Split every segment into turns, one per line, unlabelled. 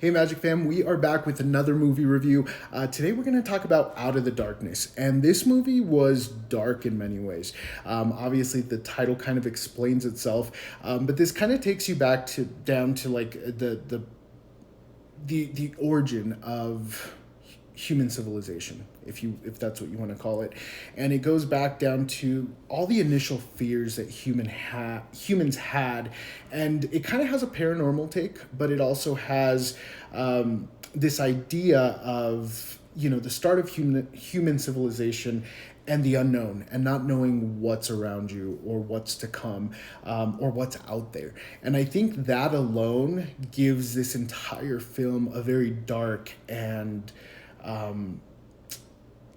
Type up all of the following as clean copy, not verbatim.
Hey, Magic Fam, we are back with another movie review. Today we're going to talk about Out of the Darkness. And this movie was dark in many ways. Obviously, the title kind of explains itself. But this kind of takes you back to down to like the origin of human civilization, if that's what you want to call it. And it goes back down to all the initial fears that humans had, and it kind of has a paranormal take, but it also has this idea of the start of human civilization and the unknown, and not knowing what's around you or what's to come, or what's out there. And I think that alone gives this entire film a very dark and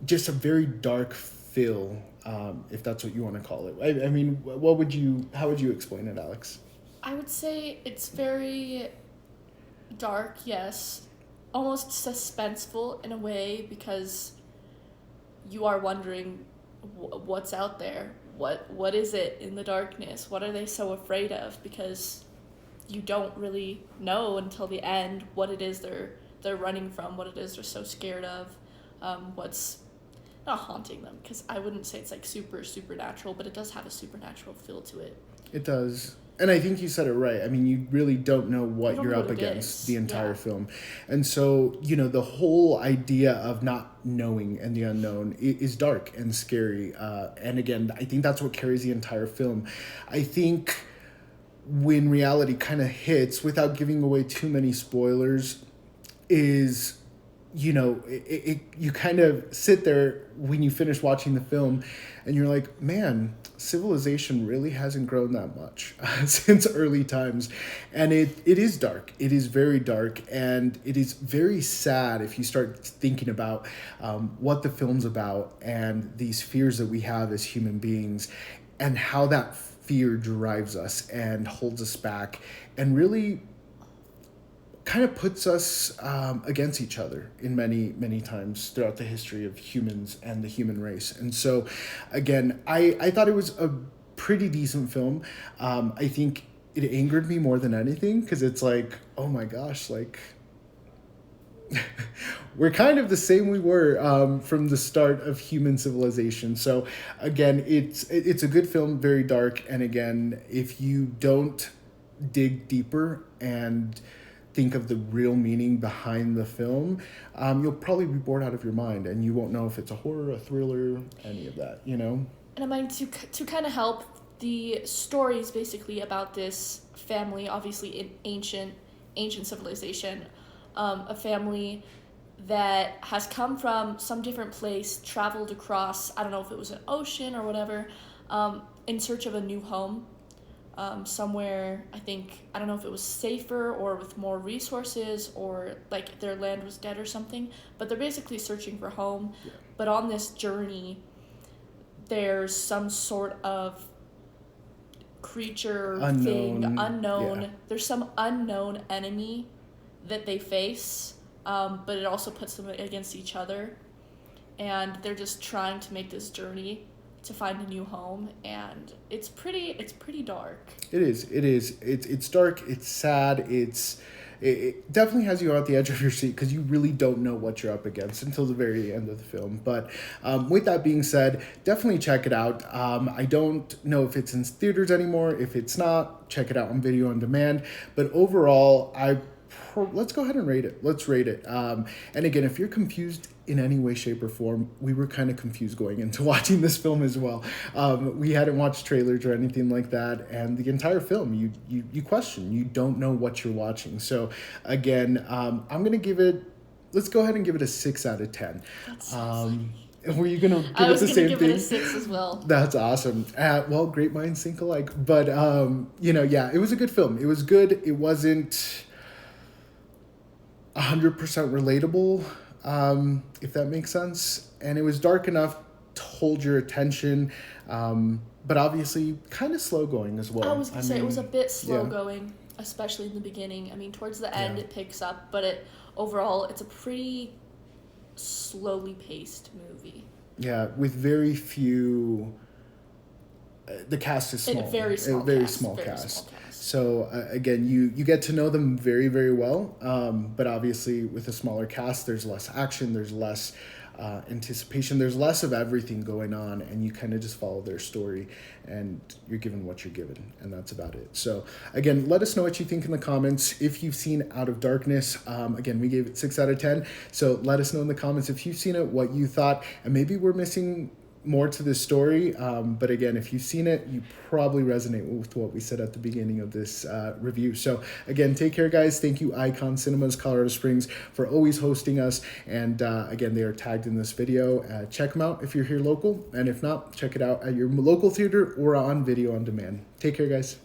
just a very dark feel, if that's what you want to call it. I mean, how would you explain it, Alex?
I would say it's very dark, yes. Almost suspenseful in a way because you are wondering what's out there. What is it in the darkness? What are they so afraid of? Because you don't really know until the end what it is they're running from, what it is they're so scared of, what's not haunting them, because I wouldn't say it's like supernatural, but it does have a supernatural feel to it.
It does. And I think you said it right. I mean, you really don't know what you're up against the entire film. And so, the whole idea of not knowing and the unknown is dark and scary. And again, I think that's what carries the entire film. I think when reality kind of hits, without giving away too many spoilers, is you kind of sit there when you finish watching the film and you're like, man, civilization really hasn't grown that much since early times. And it is dark. It is very dark, and it is very sad if you start thinking about what the film's about and these fears that we have as human beings, and how that fear drives us and holds us back and really kind of puts us against each other in many times throughout the history of humans and the human race. And so, again, I thought it was a pretty decent film. I think it angered me more than anything, because it's like, oh my gosh, like we're kind of the same we were from the start of human civilization. So again, it's a good film, very dark. And again, if you don't dig deeper and think of the real meaning behind the film, you'll probably be bored out of your mind, and you won't know if it's a horror, a thriller, any of that, And
I mean, to kind of help, the story is basically about this family, obviously in ancient civilization, a family that has come from some different place, traveled across, I don't know if it was an ocean or whatever, in search of a new home. Somewhere, I don't know if it was safer or with more resources, or like their land was dead or something, but they're basically searching for home. Yeah. But on this journey, there's some sort of creature unknown. Yeah. There's some unknown enemy that they face, but it also puts them against each other, and they're just trying to make this journey to find a new home, and it's pretty dark.
It is. It's dark, it's sad, it definitely has you at the edge of your seat, because you really don't know what you're up against until the very end of the film. But with that being said, definitely check it out. I don't know if it's in theaters anymore. If it's not, check it out on video on demand. But overall, let's go ahead and rate it. Let's rate it. And again, if you're confused in any way, shape, or form, we were kind of confused going into watching this film as well. We hadn't watched trailers or anything like that, and the entire film, you question. You don't know what you're watching. So again, I'm gonna give it. Let's go ahead and give it a 6 out of 10.
That's so funny.
Were you gonna give it the same thing? I was
gonna give it a 6 as well.
That's awesome. Well, great minds think alike. But yeah, it was a good film. It was good. It wasn't 100% relatable, if that makes sense. And it was dark enough to hold your attention, but obviously kind of slow going as well.
I was going to say, it was a bit slow going, especially in the beginning. I mean, towards the end it picks up, but overall it's a pretty slowly paced movie.
Yeah, with very few... the cast is small.
Very small cast.
So again, you get to know them very, very well, but obviously with a smaller cast, there's less action, there's less anticipation, there's less of everything going on, and you kind of just follow their story, and you're given what you're given, and that's about it. So again, let us know what you think in the comments. If you've seen Out of Darkness, again, we gave it 6 out of 10. So let us know in the comments if you've seen it, what you thought, and maybe we're missing more to this story, but again, if you've seen it, you probably resonate with what we said at the beginning of this review. So again, take care, guys. Thank you, Icon Cinemas Colorado Springs, for always hosting us, and again, they are tagged in this video. Check them out if you're here local, and if not, check it out at your local theater or on video on demand. Take care, guys.